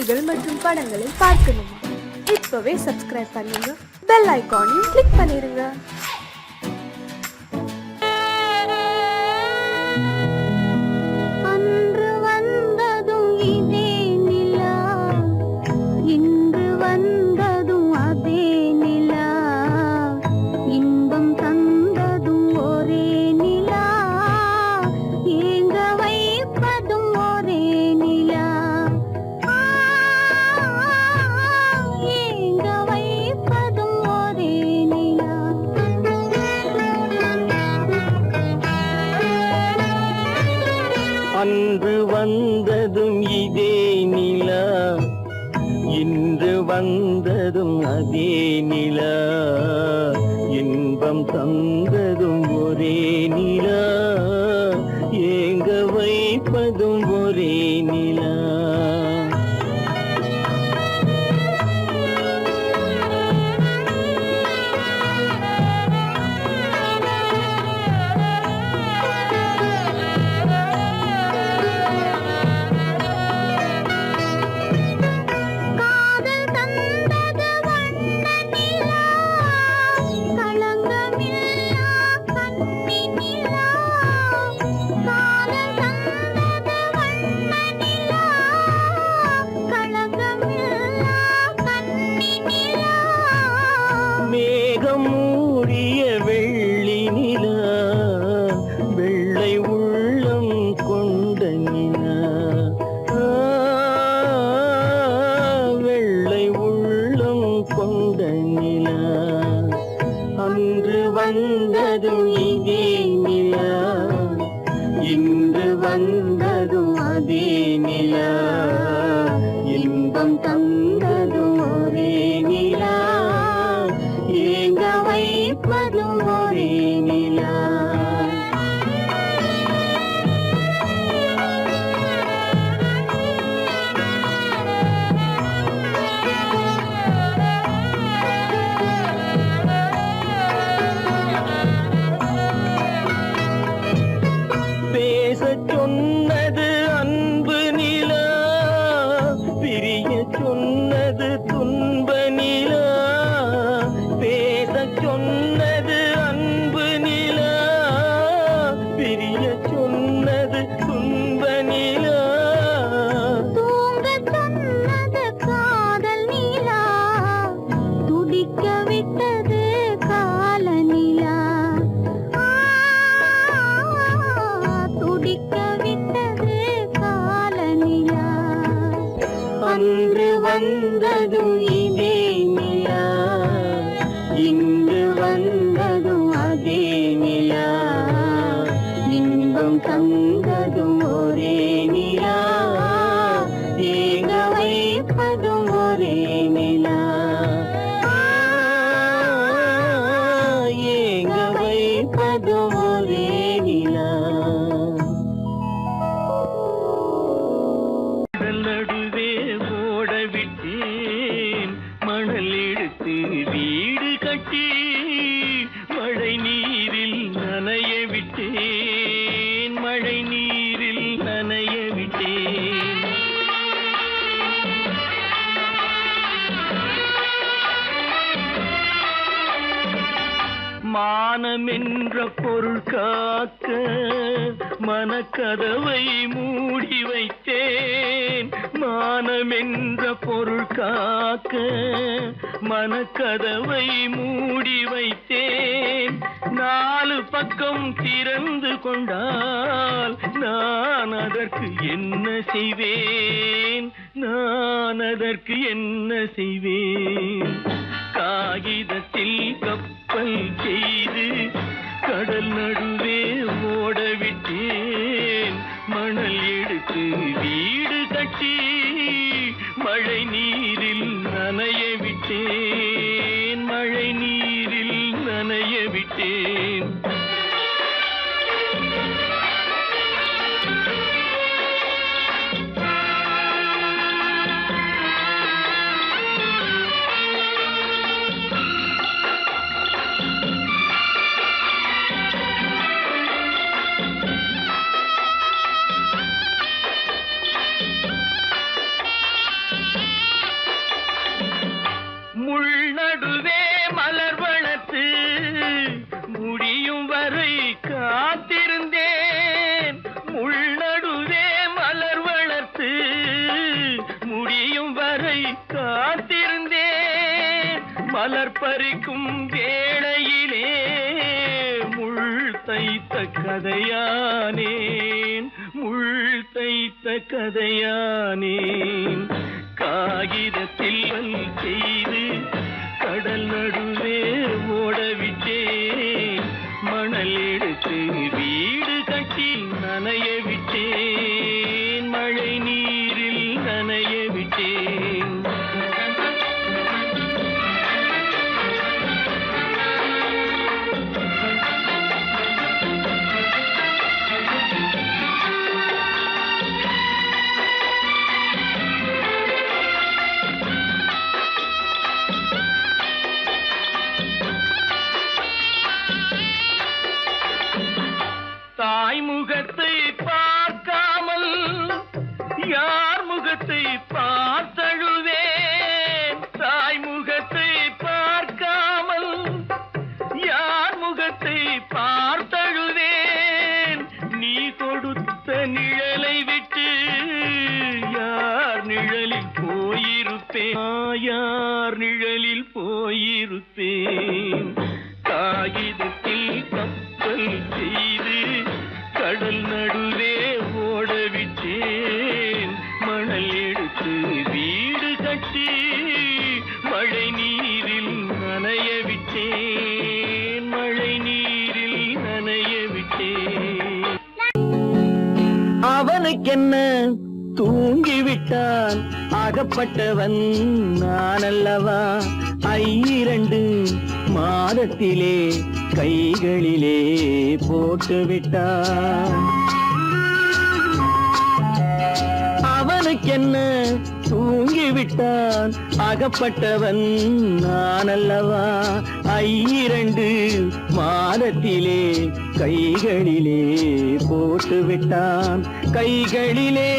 செய்திகள் மற்றும் படங்களை பார்க்கணுமா? இப்பவே சப்ஸ்கிரைப் பண்ணுங்க, பெல் ஐகானையும் கிளிக் பண்ணிருங்க. அன்று வந்ததும் இதே நிலா, இன்று வந்ததும் அதே நிலா, இன்பம் தந்ததும் ஒரே நிலா, ஏங்க வைப்பதும் ஒரே நிலா. மேகம் மூடிய வெள்ளி நிலா, வெள்ளை உள்ளம் கொண்ட நிலா, வெள்ளை உள்ளம் கொண்ட நிலா. அன்று வந்ததும் இதே நிலா, இன்று வந்ததும் அதே நிலா, இன்பம் தந்ததும் ஒரே நிலா, ஏங்க வைப்பதும் ஒரே நிலா. பேசச் சொன்னது அன்பு நிலா, பிரிய சொன்னது துன்ப நிலா. பேசச் சொன்னது அன்பு நிலா, பிரிய சொன்னது துன்ப நிலா. தூங்கச் சொன்னது காதல் நிலா, துடிக்க விட்டது கால நிலா, துடிக்க விட்டது கால நிலா. அன்று வந்ததும் இதே நிலா, இன்று வந்ததும் அதே நிலா, இன்பம் தந்ததும் ஒரே நிலா, ஏங்க வைப்பதும் ஒரே நிலா, ஏங்க வைப்பதும் ஒரே நிலா. நடுவே ஓட விட்டேன் மணல் எடுத்து வீடு கட்டி, மழை நீரில் நனைய விட்டேன், மழை நீரில் நனைய விட்டேன். மானம் என்ற பொருள் காக்க மனக்கதவை மூடி வைத்தேன், மானம் என்ற பொருள் காக்க மனக்கதவை மூடி வைத்தேன். நாலு பக்கம் திறந்து கொண்டால் நான் அதற்கு என்ன செய்வேன், நான் அதற்கு என்ன செய்வேன். காகிதத்தில் கப்பல் செய்து கடல் நடுவே ஓட விட்டேன், மணல் எடுத்து வீடு கட்டி மழை நீரில் நனைய விட்டேன், மழை நீரில் நனைய விட்டேன். காத்திருந்தேன் மலர் பறிக்கும் வேளையிலே முள் தைத்த கதையானேன் முள் தைத்த கதையானேன் காகிதத்தில் செய்து கடல் நடுவே ஓடவிட்டேன் மணல் எடுத்து வீடு கட்டி நனைய விட்டேன் மழை நீரில் நனைய விட்டேன் தாய் முகத்தை பார்க்காமல் யார் முகத்தை பார்த்தழுவேன் தாய் முகத்தை பார்க்காமல் யார் முகத்தை பார்த்தழுவேன் நீ கொடுத்த நிழலை விட்டு யார் நிழலில் போயிருப்பேன் யார் நிழலில் போயிருப்பேன் காகிதத்தில் கப்பல் செய்து கடல் நடுவே ஓடவிட்டேன் மணல் எடுத்து வீடு கட்டி மழை நீரில் நனைய விட்டேன் மழை நீரில் நனைய விட்டேன் அவனுக்கென்ன தூங்கிவிட்டான் அகப்பட்டவன் நான் அல்லவா 2 மாதத்திலே கைகளிலே போட்டு விட்டான் அவனுக்கென்ன தூங்கிவிட்டான் அகப்பட்டவன் நான் அல்லவா 2 மாதத்திலே கைகளிலே போட்டு விட்டான் கைகளிலே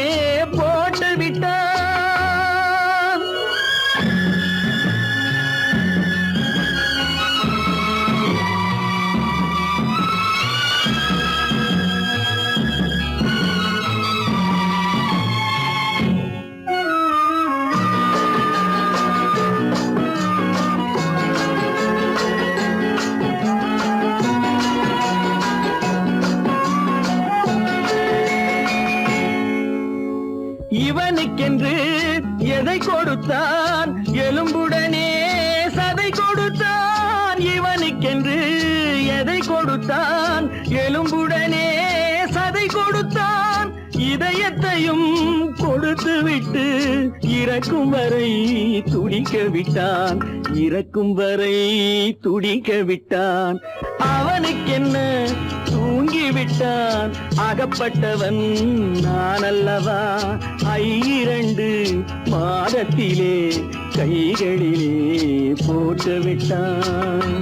போட்டு விட்டான் இவனுக்கென்று எதை கொடுத்தான் எலும்புடனே சதை கொடுத்தான் இவனுக்கென்று எதை கொடுத்தான் எலும்புடனே சதை கொடுத்தான் இதயத்தையும் கொடுத்து விட்டு இறக்கும் வரை துடிக்க விட்டான் இறக்கும் வரை துடிக்க விட்டான் அவனுக்கென்ன தூங்கிவிட்டான் அகப்பட்டவன் நான் அல்லவா 2 மாதத்திலே கைகளிலே போட்டு விட்டான்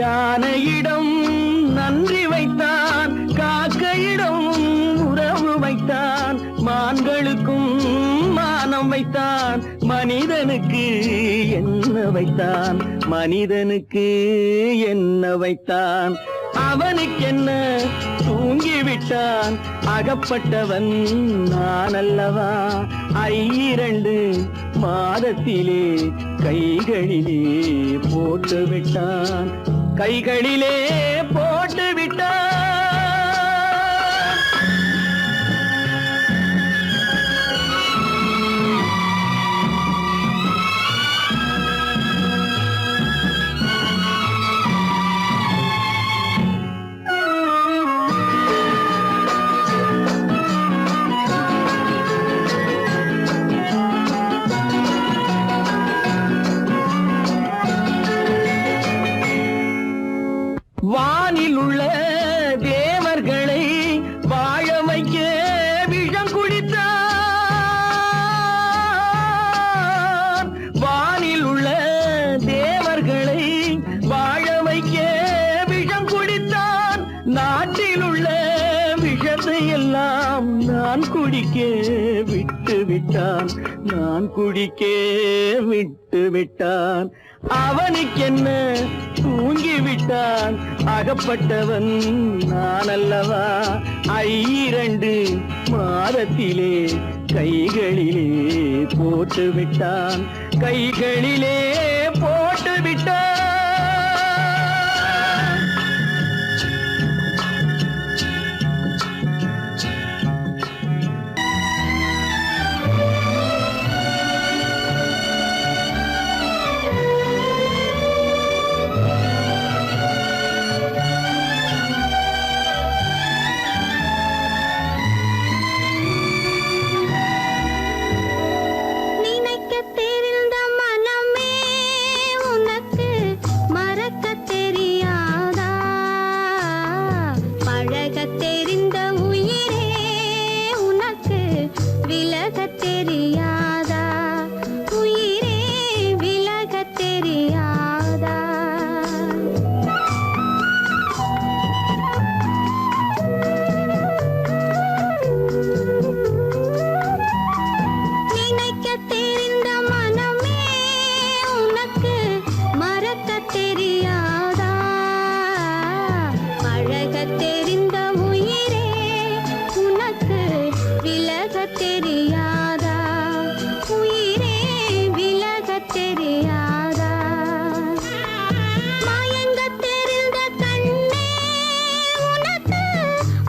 யானையிடம் நன்றி வைத்தான் காக்கையிடம் உறவு வைத்தான் மான்களுக்கும் மானம் வைத்தான் மனிதனுக்கு என்ன வைத்தான் மனிதனுக்கு என்ன வைத்தான் அவனுக்கென்ன தூங்கிவிட்டான் அகப்பட்டவன் நான் அல்லவா 2 மாதத்திலே கைகளிலே போட்டு விட்டான் கைகளிலே போட்டு விட்டான் வானில் உள்ள தேவர்களை வாழ வைக்க விஷம் குடித்தான் வானில் உள்ள தேவர்களை வாழ வைக்க குடிக்க விட்டு விட்டான், நான் குடிக்க விட்டு விட்டான். அவனுக்கென்ன தூங்கி விட்டான், அகப்பட்டவன் நான் அல்லவா. 2 மாதத்திலே கைகளிலே போட்டு விட்டான், கைகளிலே போட்டு விட்டான். நினைக்கத் தெரிந்த மனமே உனக்கு மறக்கத் தெரியாதா? பழகத் தெரிந்த உயிரே உனக்கு விலகத் தெரியாதா? உயிரே விலகத் தெரியாதா? நினைக்கத் தெரிந்த மனமே உனக்கு மறக்கத் தெரியாதா? பழகத் தெரிந்த உயிரே உனக்கு விலகத் தெரியாதா? உயிரே விலகத் தெரியாதா? மயங்கத் தெரிந்த கண்ணே உனக்கு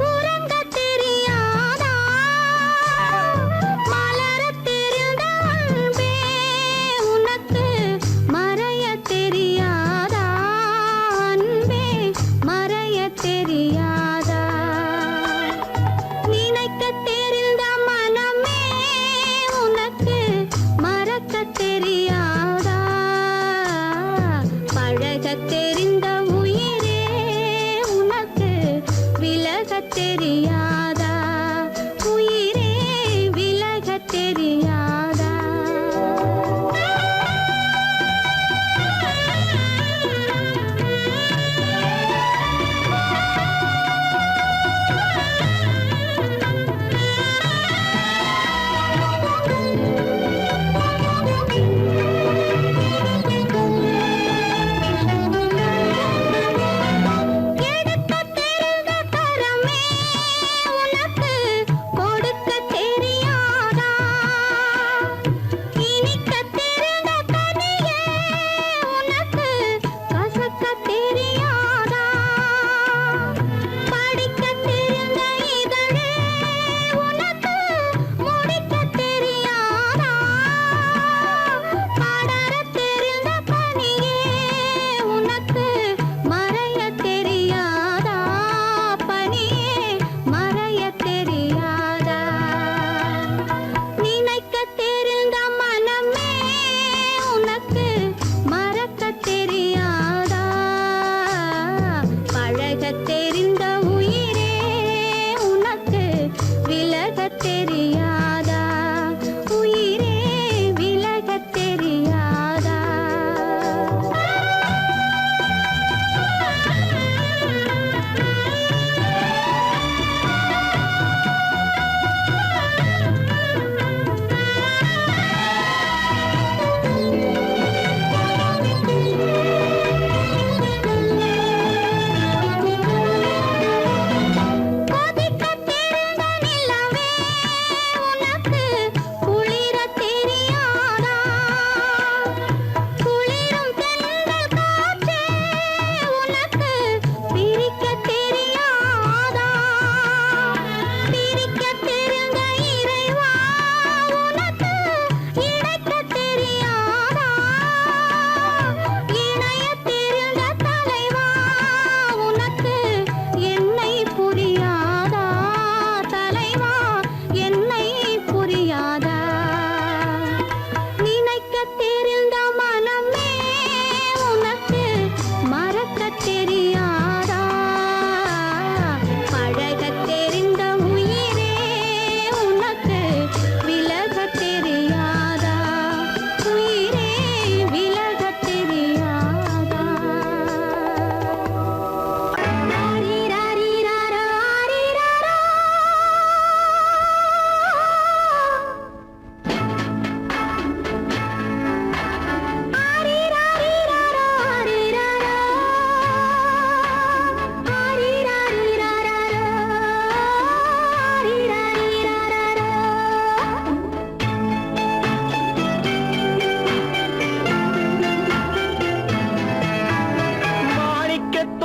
உறங்கத் தெரியாதா? மலரத் தெரிந்த அன்பே உனக்கு மறையத் தெரியாதா? அன்பே மறையத் தெரியாதா? நினைக்கத் தெரிந்த மனமே உனக்கு மறக்கத் தெரியாதா? பழகத் தெரிந்த உயிரே உனக்கு விலகத் தெரியாதா? உயிரே விலகத் தெரியாதா?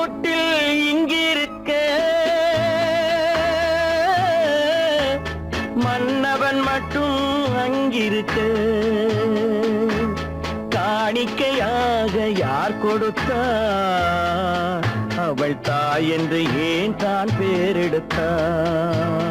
தொட்டில் இங்கிருக்க மன்னவன் மட்டும் அங்கிருக்க காணிக்கையாக யார் கொடுத்தார் அவள் தாய் என்று ஏன் தான் பேரெடுத்தார்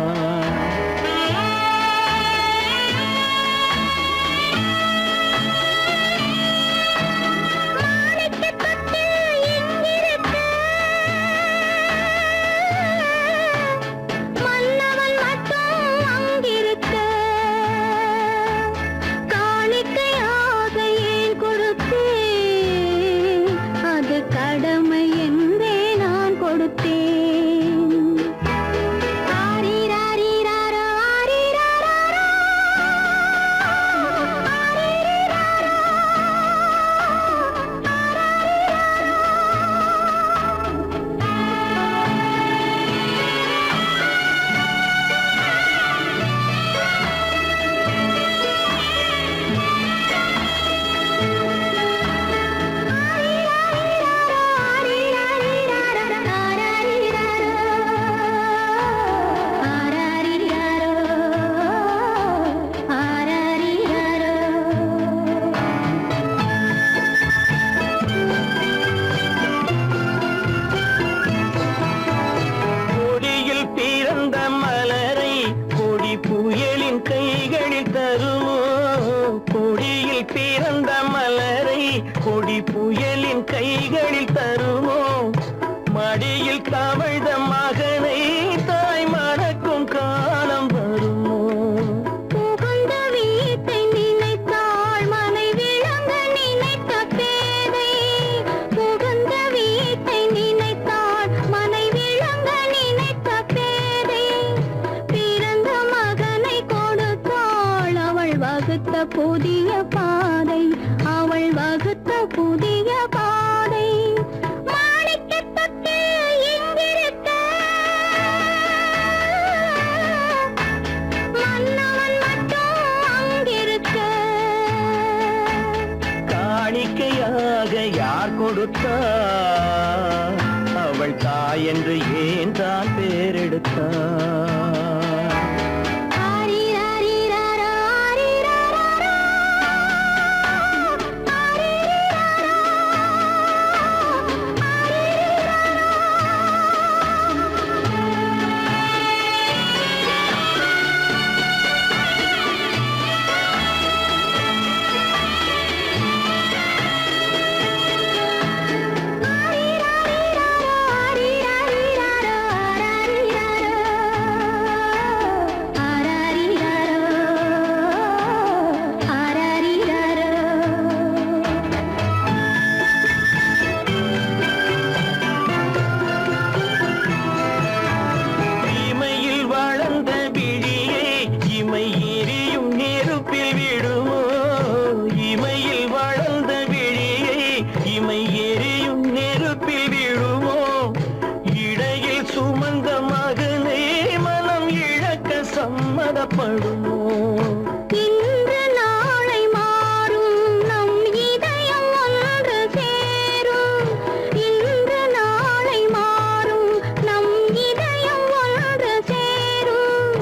கொடி புயலின் கைகளில் தருமோ மடியில் தவழ்ந்த மகனை தாய் மறக்கும் காலம் வருமோ புகுந்த வீட்டை நினைத்தாள் மனை விளங்க நினைத்த பேதை புகுந்த வீட்டை நினைத்தாள் மனை விளங்க நினைத்த பேதை பிறந்த மகனை கொடுத்தாள் அவள் வகுத்த புதிய பாதை அவள் வகுத்த புதிய பாதை மாணிக்கத் தொட்டில் இங்கிருக்க மன்னவன் மட்டும் அங்கிருக்க காணிக்கையாக யார் கொடுத்தார் அவள் தாய் என்று ஏன் தான் பேரெடுத்தார் சம்மதப்படுமோ இன்று நாளை மாறும் நம் இதயம் ஒன்று சேரும் இன்று நாளை மாறும் நம் இதயம் ஒன்று சேரும்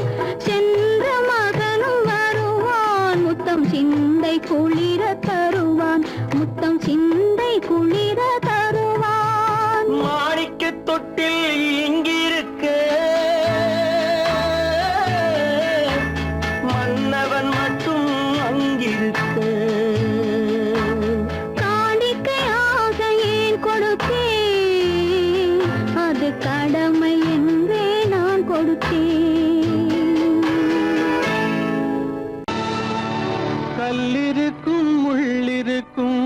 சென்ற மகனும் வருவான் முத்தம் சிந்தை குளிர தருவான் முத்தம் சிந்தை குளிர தருவான் மாணிக்கத் தொட்டில் இங்கிருக்க காணிக்கையாக ஏன் கொடுத்தேன் அது கடமை என்றே நான் கொடுத்தேன் கல்லிருக்கும் முள்ளிருக்கும்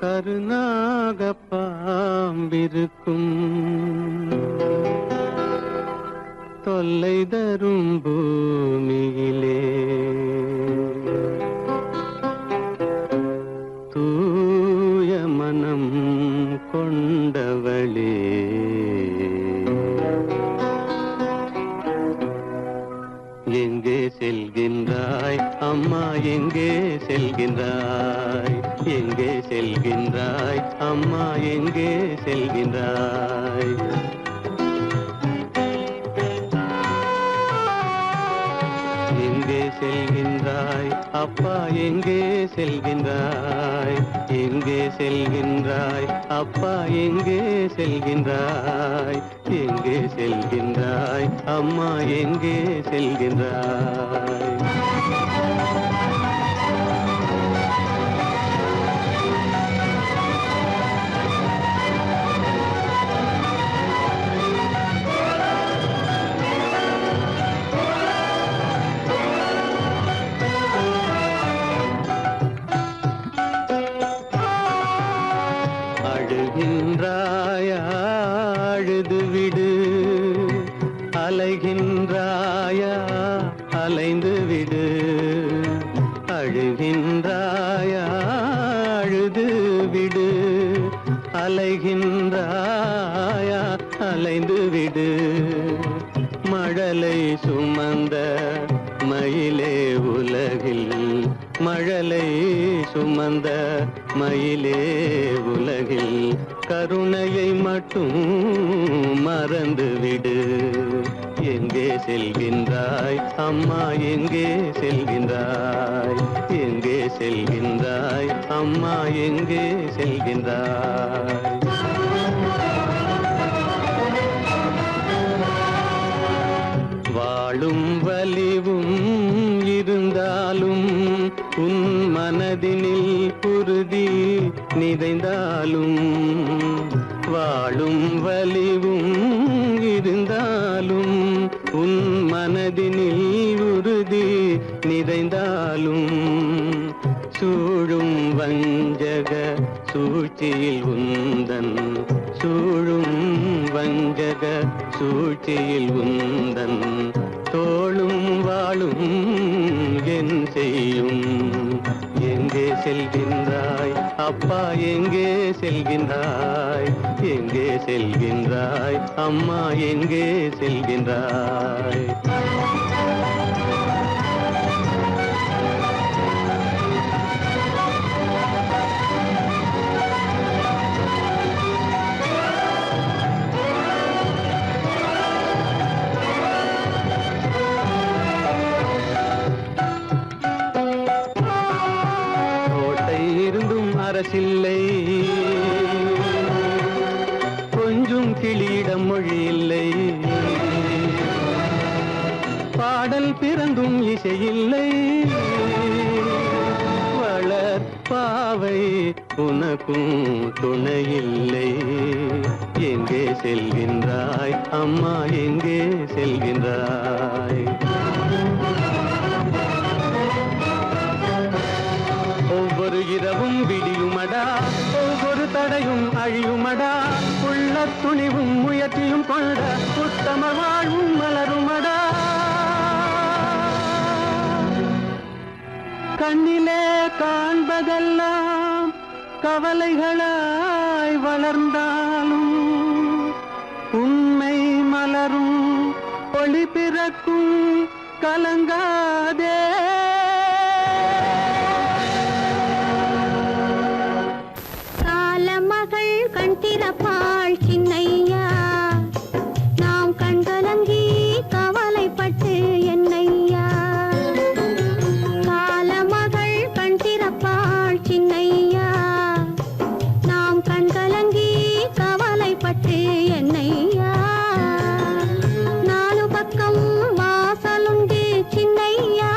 கருநாக பாம்பிருக்கும் தொல்லை தரும் பூமியிலே தூய மனம் கொண்டவளே எங்கே செல்கின்றாய் அம்மா எங்கே செல்கின்றாய் எங்கே செல்கின்றாய் அம்மா எங்கே செல்கின்றாய் எங்கே செல்கின்றாய் அப்பா எங்கே செல்கின்றாய் எங்கே செல்கின்றாய் அப்பா எங்கே செல்கின்றாய் எங்கே செல்கின்றாய் அம்மா எங்கே செல்கின்றாய் அழுகின்றாயா அழுது விடு அலைகின்றாயா அலைந்து விடு அழுகின்றாயா அழுது விடு அலைகின்றாயா அலைந்து விடு மழலை சுமந்த மயிலே உலகில் மழலை சுமந்த மயிலே உலகில் கருணையை மட்டும் மறந்துவிடு எங்கே செல்கின்றாய் அம்மா எங்கே செல்கின்றாய் எங்கே செல்கின்றாய் அம்மா எங்கே செல்கின்றாய் வாழும் வலிவும் இருந்தாலும் உன் மனதினில் குருதி நிறைந்தாலும் வாழும் வலிவும் இருந்தாலும் உன் மனதினில் உறுதி நிறைந்தாலும் சூழும் வஞ்சக சூழ்ச்சியில் உந்தன் சூழும் வஞ்சக சூழ்ச்சியில் உந்தன் தோளும் வாழும் என் செய்யும் எங்கே செல்கின்றாய் அப்பா எங்கே செல்கின்றாய் எங்கே செல்கின்றாய் அம்மா எங்கே செல்கின்றாய் அரசில்லை கொஞ்சம் கிளியிடம் மொழி இல்லை பாடல் பிறந்தும் இசையில்லை வளர் பாவை உனக்கும் துணையில்லை எங்கே செல்கின்றாய் அம்மா எங்கே செல்கின்றாய் ஒவ்வொரு இரவும் விடியுமடா ஒவ்வொரு தடையும் அழியுமடா உள்ள துணிவும் முயற்சியும் கொண்ட உத்தம வாழ்வும் மலருமடா கண்ணிலே காண்பதெல்லாம் கவலைகளாய் வளர்ந்தாலும் உண்மை மலரும் ஒளி பிறக்கும் கலங்காதே கண் திறப்பாள் சின்னையா நாம் கண்கலங்கி கவலைப்பட்டு என்னையா காலமகள் கண் திறப்பாள் சின்னையா நாம் கண்கலங்கி கவலைப்பட்டு என்னையா நாலு பக்கம் வாசலுண்டு சின்னையா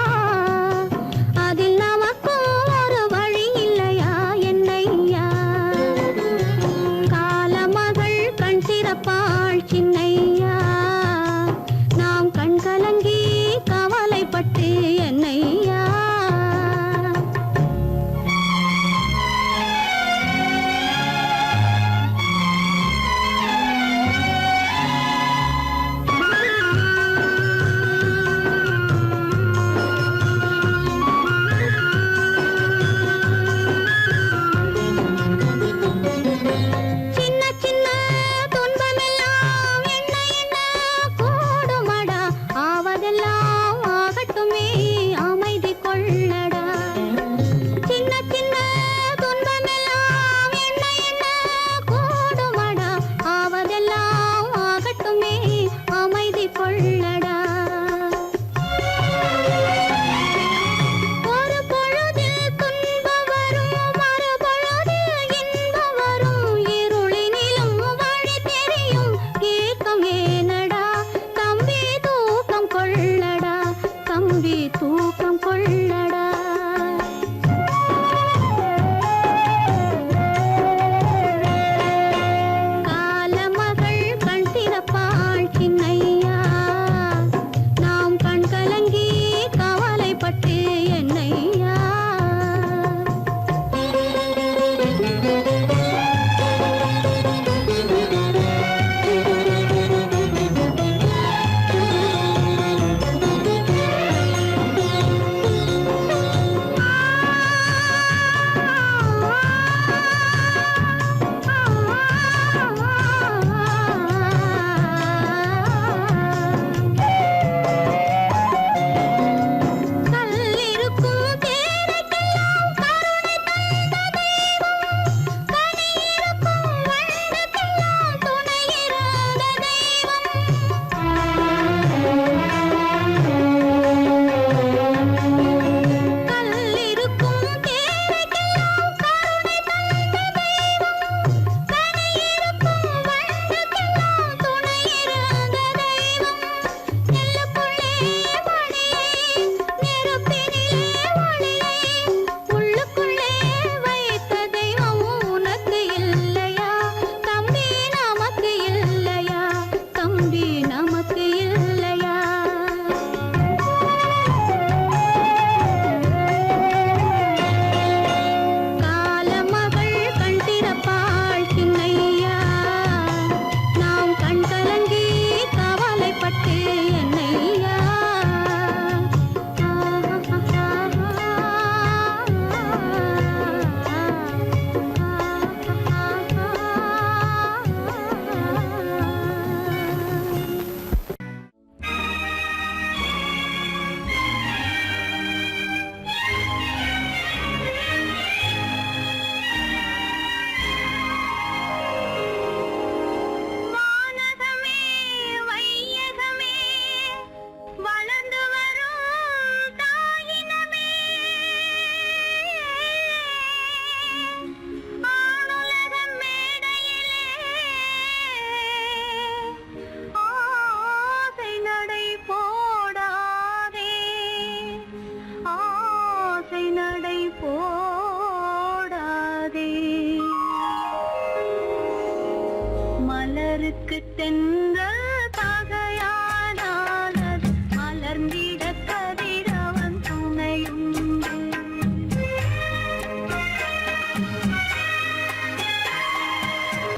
மலருக்கு தென்றல் பகையானால் அது மலர்ந்திட கதிரவன் துணையுண்டு.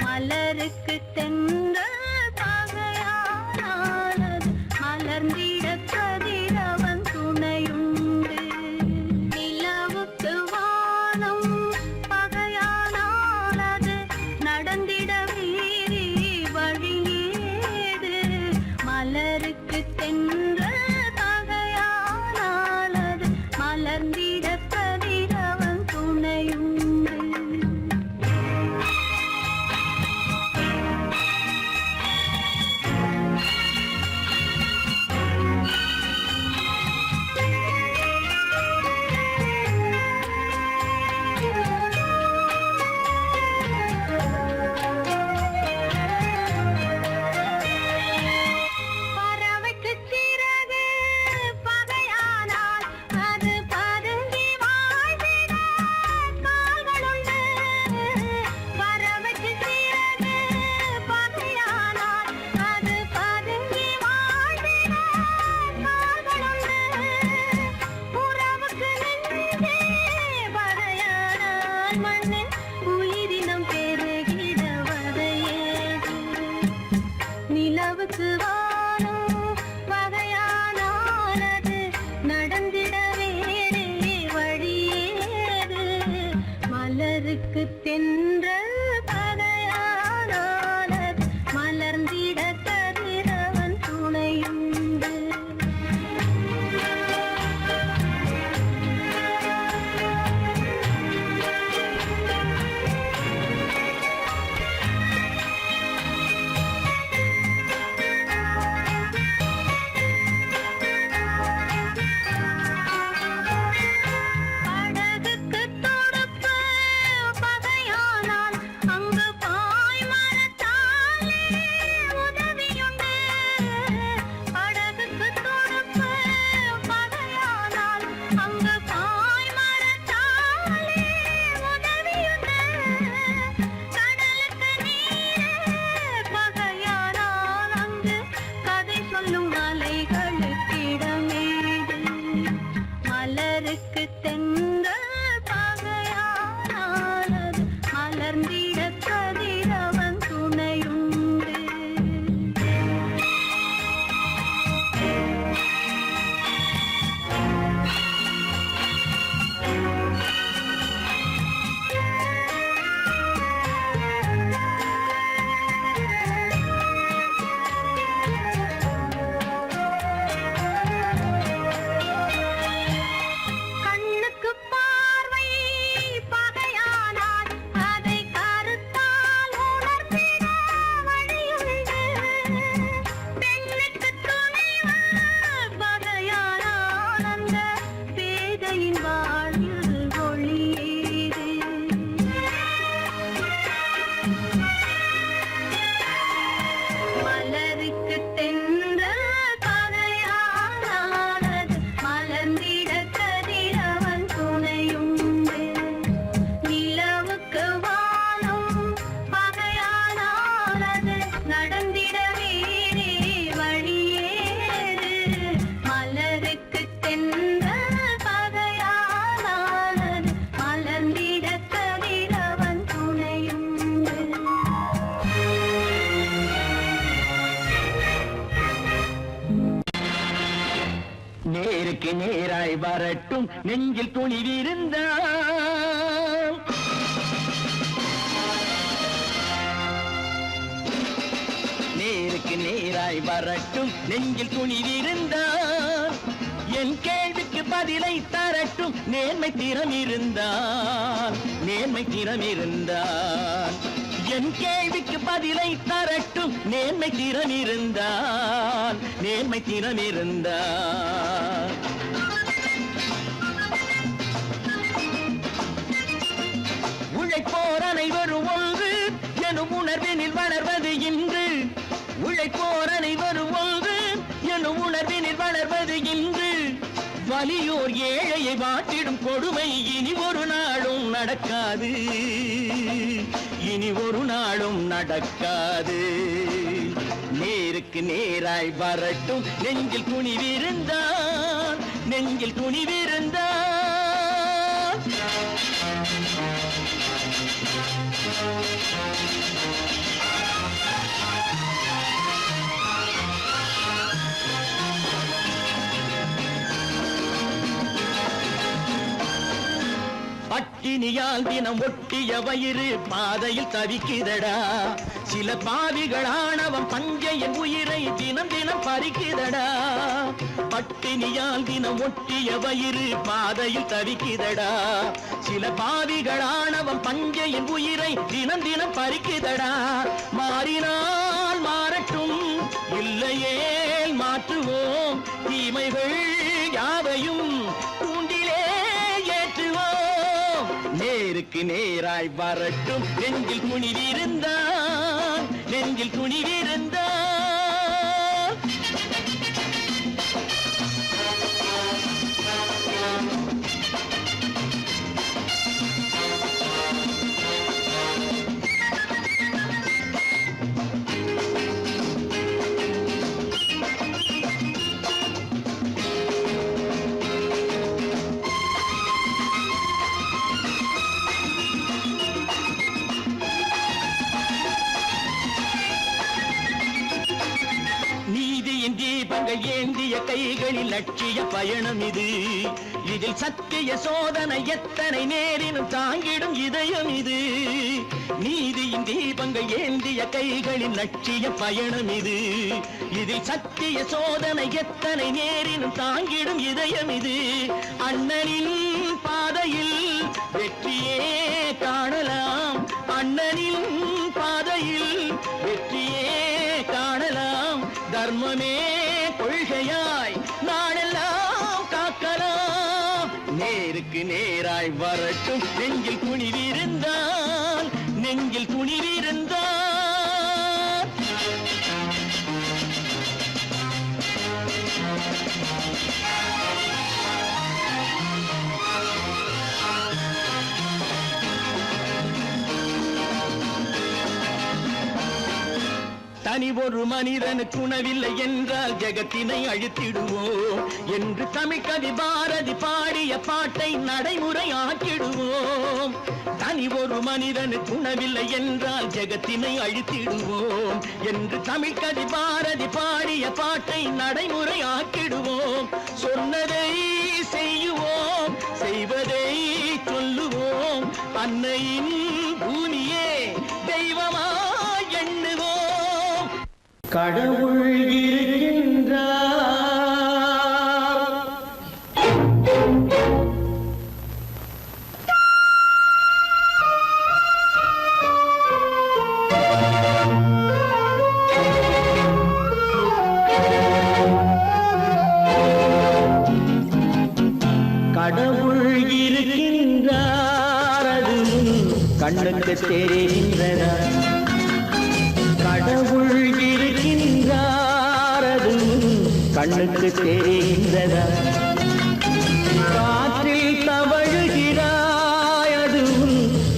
மலருக்கு தென்றல் பகையானால் அது மலர்ந்திட கதிரவன் துணையுண்டு. நிலவுக்கு வானம் பகையானால் அது நடந்திட மலருக்கு தென்றல் பகையானால் அது மலர்ந்திட கதிரவன் துணையுண்டு. நிலவுக்கு வானம் பகையானால் அது நடந்திட வேறே வழியேது. மலருக்கு தென்றல் பகையானால் அது மலர்ந்திட கதிரவன் துணையுண்டு. வரட்டும் நெஞ்சில் துணிவிருந்தால். நேருக்கு நேராய் வரட்டும் நெஞ்சில் துணிவிருந்தால். என் கேள்விக்கு பதிலை தரட்டும் நேர்மை திறம் இருந்தால். நேர்மை திறம் இருந்தால் என் கேள்விக்கு பதிலை தரட்டும் நேர்மை திறம் இருந்தால். நேர்மை திறம் இருந்தால் உழைப்போர் அனைவரும் ஒன்று எனும் உணர்வினில் வளர்வது இன்று. உழைப்போர் அனைவரும் ஒன்று எனும் உணர்வினில் வளர்வது இன்று. வலியோர் ஏழையை வாட்டிடும் கொடுமை இனி ஒரு நாளும் நடக்காது. இனி ஒரு நாளும் நடக்காது. நேருக்கு நேராய் வரட்டும் நெஞ்சில் துணிவிருந்தால். நெஞ்சில் துணிவிருந்தால் பட்டினியால் தினம் ஒட்டிய வயிறு பாதையில் தவிக்குதடா. சில பாவிகள் ஆணவம் பஞ்சையின் உயிரை தினம் தினம் பறிக்குதடா. பட்டினியால் தினம் ஒட்டிய வயிறு பாதையில் தவிக்குதடா. சில பாவிகள் ஆணவம் பஞ்சையின் உயிரை தினம் தினம் பறிக்குதடா. மாறினால் மாறட்டும் இல்லையே மாற்றுவோம். தீமைகள் யாவையும் கூண்டிலே ஏற்றுவோம். நேருக்கு நேராய் வரட்டும் நெஞ்சில் துணிவிருந்தால். நெஞ்சில் துணிவிருந்தால் தீபங்கள் ஏந்திய கைகளில் லட்சிய பயணம் இது. இதில் சத்திய சோதனை எத்தனை நேரினும் தாங்கிடும் இதயம் இது. நீதியின் தீபங்கள் ஏந்திய கைகளில் லட்சிய பயணம் இது. இதில் சத்திய சோதனை எத்தனை நேரினும் தாங்கிடும் இதயம் இது. அண்ணனின் பாதையில் வெற்றியே காணலாம். அண்ணனின் பாதையில் வெற்றியே காணலாம். தர்மமே கொள்கையாய் நாளெல்லாம் காக்கலாம். நேருக்கு நேராய் வரட்டும் நெஞ்சில் துணிவிருந்தால். நெஞ்சில் துணிவிருந்தால் தனி ஒரு மனிதனுக்கு உணவில்லை என்றால் ஜெகத்தினை அழித்திடுவோம் என்று தமிழ் கவி பாரதி பாடிய பாட்டை நடைமுறை ஆக்கிடுவோம். தனி ஒரு மனிதனுக்கு உணவில்லை என்றால் ஜெகத்தினை அழித்திடுவோம் என்று தமிழ் கவி பாரதி பாடிய பாட்டை நடைமுறை ஆக்கிடுவோம். சொன்னதை செய்யுவோம், செய்வதை சொல்லுவோம். அன்னையின் பூமியே தெய்வமா எண்ணுவோம். கடவுள் இருக்கின்றார். கடவுள் இருக்கின்றார், அது கண்ணுக்கு தெரிகின்றதா? கடவுள் இருக்கின்றார், அது கண்ணுக்கு தெரிகின்றதா? காற்றில் தவழுகிறாய், அது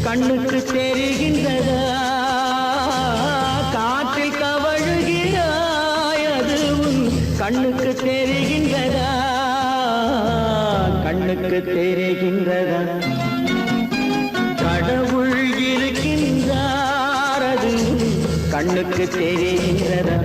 கண்ணுக்கு தெரிகின்றதா? காற்றில் தவழுகிறாய், அது கண்ணுக்கு தெரிகின்றதா? கண்ணுக்கு தெரிகின்றதா? கடவுள் இருக்கின்றார், அது கண்ணுக்கு தெரிகின்றதா?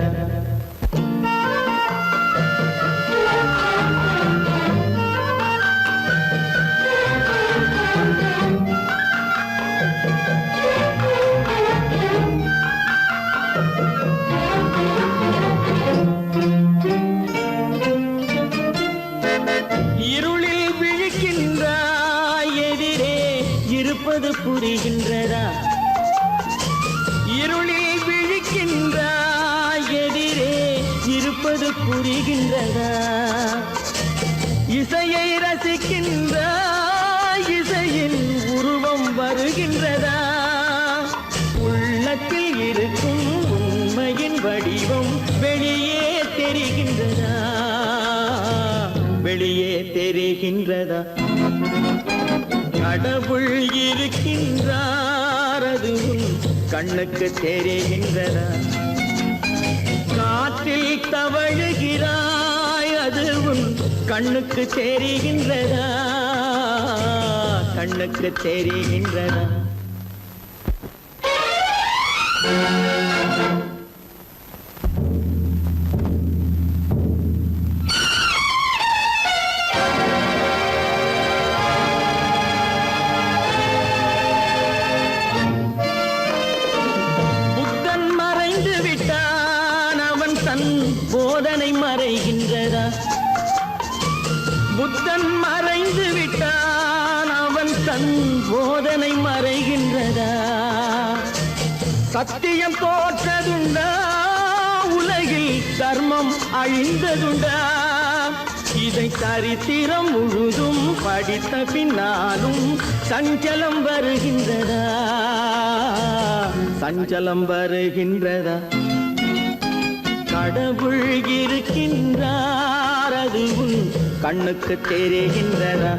புரிகின்றதா இசையை ரசிக்கின்ற இசையின் உருவம் வருகின்றதா உள்ளத்தில் இருக்கும் உண்மையின் வடிவம் வெளியே தெரிகின்றதா வெளியே தெரிகின்றதா கடவுள் இருக்கின்றார் அது உன் கண்ணுக்கு தெரிகின்றதா காற்றில் தவழுகிறாய் அது உன் கண்ணுக்கு தெரிகின்றதா கண்ணுக்கு தெரிகின்றதா புத்தன் மறைந்து விட்டான் அவன் தன் போதனை மறைகின்றதா புத்தன் மறைந்து விட்டான் அவன் தன் போதனை மறைகின்றதா சத்தியம் தோற்றதுண்டா உலகில் தர்மம் அழிந்ததுண்டா இதை சரித்திரம் முழுதும் படித்த பின்னாலும் சஞ்சலம் வருகின்றதா சஞ்சலம் வருகின்றதா கடவுள் இருக்கின்றார் அது உன் கண்ணுக்கு தெரிகின்றதா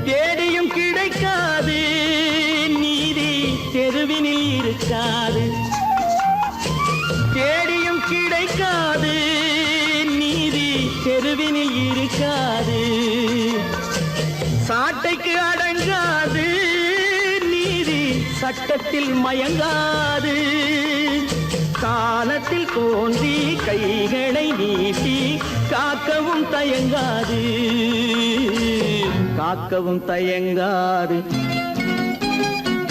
தேடியும் கிடைக்காது நீதி தெருவினில் இருக்காது தேடியும் கிடைக்காது நீதி தெருவினில் இருக்காது சாட்டைக்கு அடங்காது நீதி சட்டத்தில் மயங்காது காலத்தில் தோன்றி கைகளை நீட்டி காக்கவும் தயங்காது காக்கவும் தயங்காது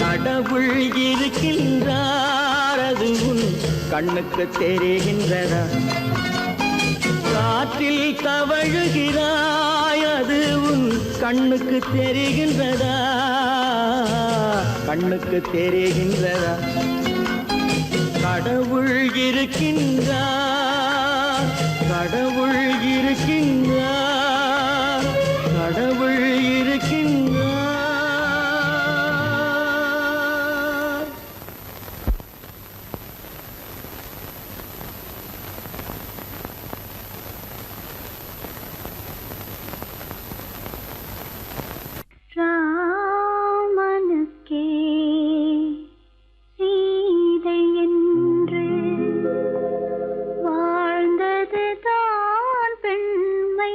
கடவுள் இருக்கின்றார் அது உன் கண்ணுக்கு தெரிகின்றதா காற்றில் தவழுகிறாய் அது உன் கண்ணுக்கு தெரிகின்றதா கண்ணுக்கு தெரிகின்றதா கடவுள் இருக்கின்றார் கடவுள் இருக்கின்றார் கடவுள் இருக்கின்றார் ராமனுக்கே சீதை என்று வாழ்ந்தது தான் பெண்மை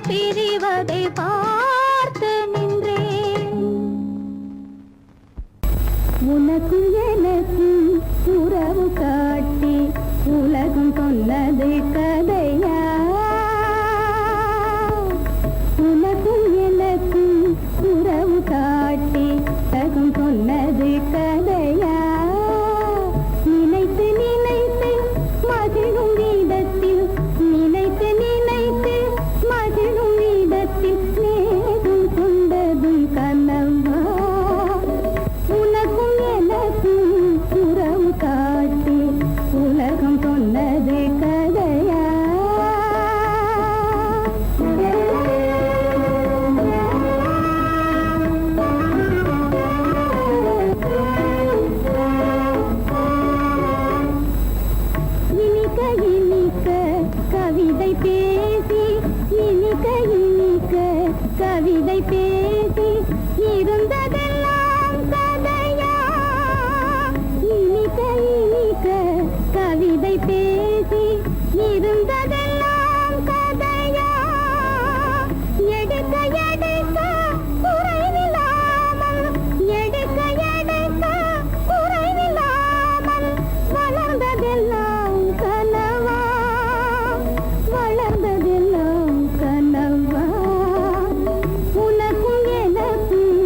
பிரிவதை பார்த்து நின்றேன். உனக்கும் எனக்கும் உறவு காட்டி உலகம் சொன்னது கதையா? உனக்கும் எனக்கும் உறவு காட்டி உலகம் சொன்னது கதையா? நினைத்து நினைத்து மகிழும் வீதத்தில், நினைத்து நினைத்து மகிழும் வீதத்தில் நேரும் கொண்டதும் கனவா? உனக்கும் எனக்கும் உறவு காட்டி உலகம் சொன்னது கதையா? இனிக்க இனிக்க கவிதை பேசி, இனிக்க இனிக்க கவிதை பேசி இருந்ததெல்லாம் கதையா? இனிக்க இனிக்க கவிதை பேசி இருந்ததெல்லாம் கதையா? எடுக்க எடுக்க குறைவில்லாமல், எடுக்க எடுக்க குறைவில்லாமல் வளர்ந்ததெல்லாம் கனவா? வளர்ந்ததெல்லாம் கனவா? உனக்கும் எனக்கும்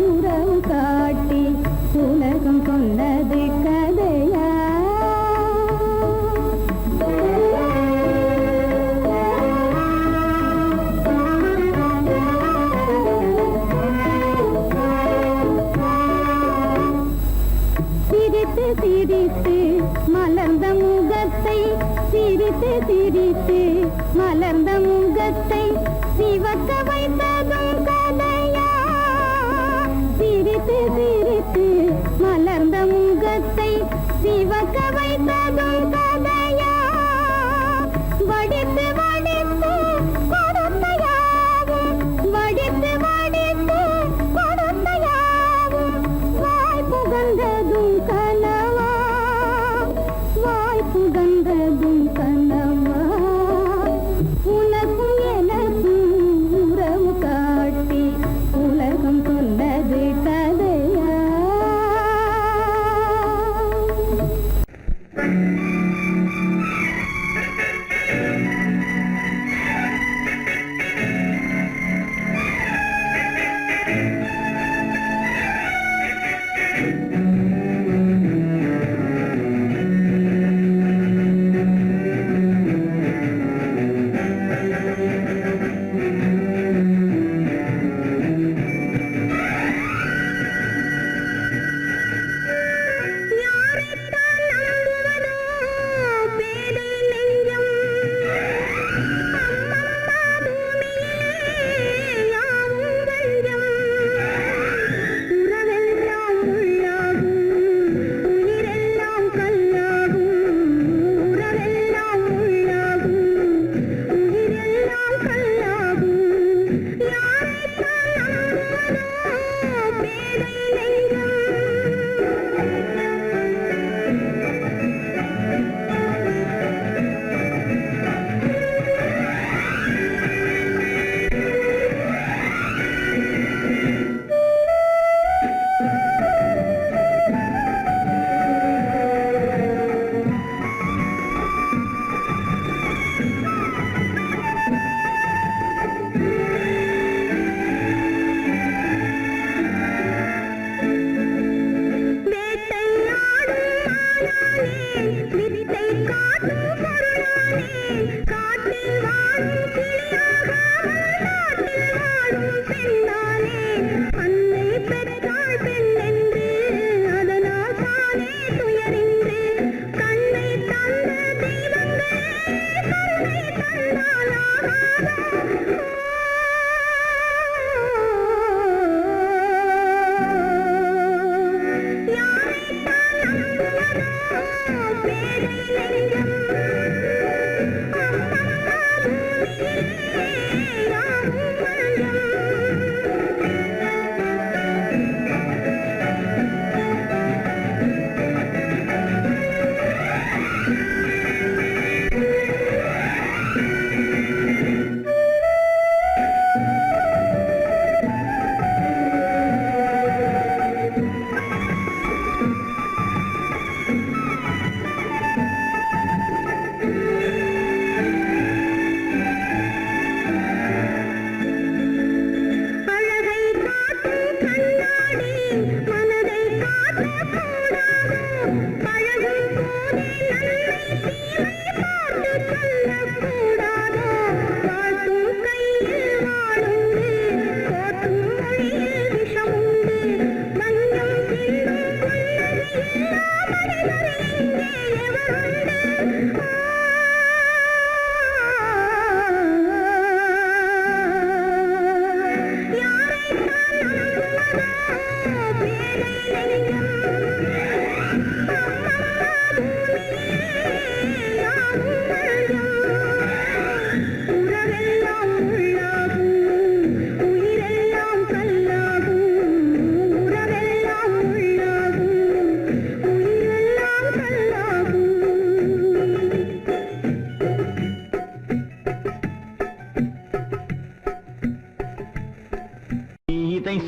உறவு காட்டி உலகம் சொன்னது கதையா? சிரித்து சிரித்து மலர்ந்த முகத்தை, சிரித்து சிரித்து மலர்ந்த முகத்தை சிவக்க வைத்ததும் கதையா? சிரித்து சிரித்து மலர்ந்த முகத்தை சிவக்க வைத்ததும் கதையா? வடித்து வடித்து கொடுத்த யாவும், வடித்து வடித்து கொடுத்த யாவும் வாய் புகழ்ந்ததும் கனவா? வாய் புகழ்ந்ததும் கனவா? உனக்கும் எனக்கும் உறவு காட்டி உலகம் சொன்னது கதையா?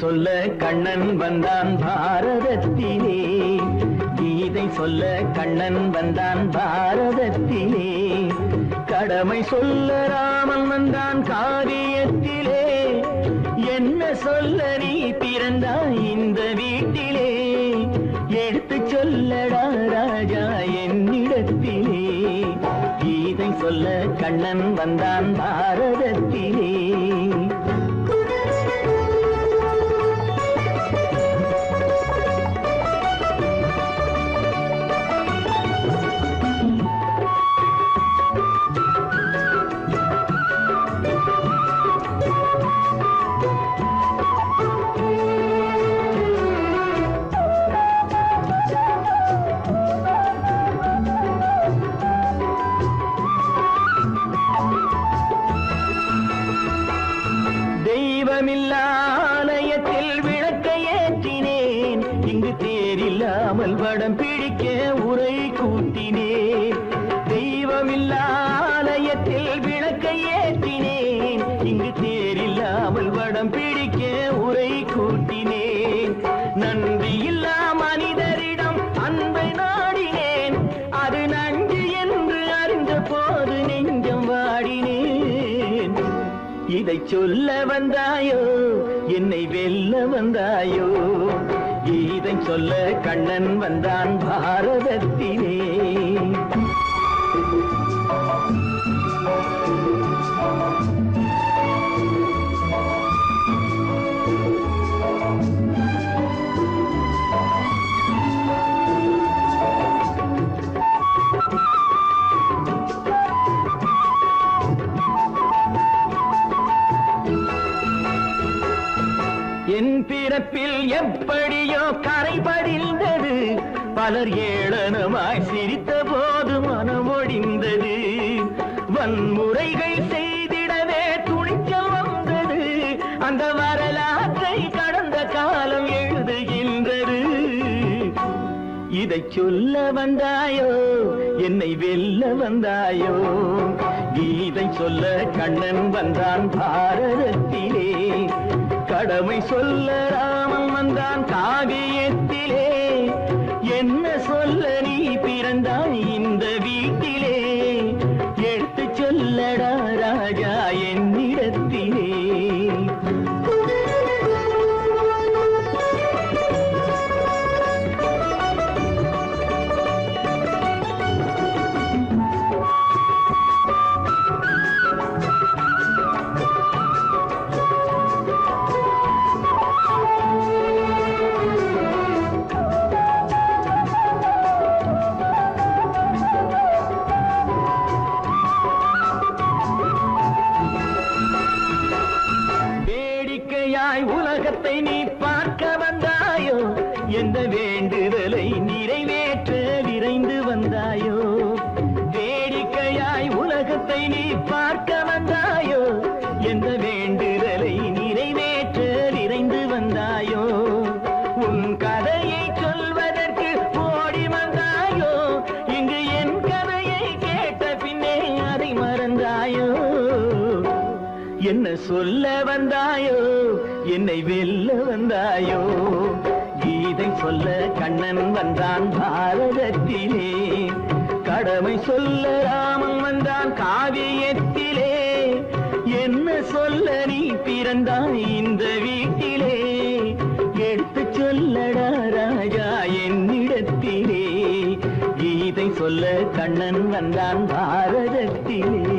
சொல்ல கண்ணன் வந்தான் பாரதத்திலே. கீதை சொல்ல கண்ணன் வந்தான் பாரதத்திலே. கடமை சொல்ல ராமன் வந்தான் காவியத்திலே. என்ன சொல்ல நீ பிறந்தாய் இந்த வீட்டிலே? எடுத்து சொல்லடா ராஜா என்னிடத்திலே. கீதை சொல்ல கண்ணன் வந்தான் பாரதத்திலே. ஆலயத்தில் விளக்கை ஏற்றினேன். இங்கு தேரில்லாமல் வடம் பிடிக்க உரை கூட்டினேன். தெய்வமில்லா ஆலயத்தில் விளக்கை ஏற்றினேன். இங்கு தேரில்லாமல் வடம் பிடிக்க உரை கூட்டினேன். நன்றியில்லா மனிதரிடம் அன்பை நாடினேன். அது நன்றி என்று அறிந்த போது நெஞ்சம் வாடினேன். இதை சொல்ல வந்தாயோ என்னை வெல்ல வந்தாயோ? இதை சொல்ல கண்ணன் வந்தான் பாரதத்திலே. என் பிறப்பில் எப்படியோ கரை படிந்தது. பலர் ஏளனமாய் சிரித்த போது மனம் ஒடிந்தது. வன்முறைகள் செய்திடவே துணிச்சல் வந்தது. அந்த வரலாற்றை கடந்த காலம் எழுதுகின்றது. இதை சொல்ல வந்தாயோ என்னை வெல்ல வந்தாயோ? கீதை சொல்ல கண்ணன் வந்தான் பாரதத்திலே. கடமை சொல்ல ராமன் வந்தான் காவியத்திலே. என்ன சொல்ல நீ பிறந்தாய் இந்த வீட்டிலே? எடுத்து சொல்லடா ராஜா என்னிடத்திலே. உலகத்தை நீ பார்க்க வந்தாயோ? எந்த வேண்டுதலை நிறைவேற்ற விரைந்து வந்தாயோ? வேடிக்கையாய் உலகத்தை நீ பார்க்க வந்தாயோ? எந்த வேண்டுதலை நிறைவேற்ற விரைந்து வந்தாயோ? உன் கதையை சொல்வதற்கு ஓடி வந்தாயோ? இங்கு என் கதையை கேட்ட பின்னே அதை மறந்தாயோ? என்ன சொல்ல வந்தாயோ என்னை வெல்ல வந்தாயோ? கீதை சொல்ல கண்ணன் வந்தான் பாரதத்திலே. கடமை சொல்ல ராமன் வந்தான் காவியத்திலே. என்ன சொல்ல நீ பிறந்தாய் இந்த வீட்டிலே? எடுத்து சொல்லடா ராஜா என்னிடத்திலே. கீதை சொல்ல கண்ணன் வந்தான் பாரதத்திலே.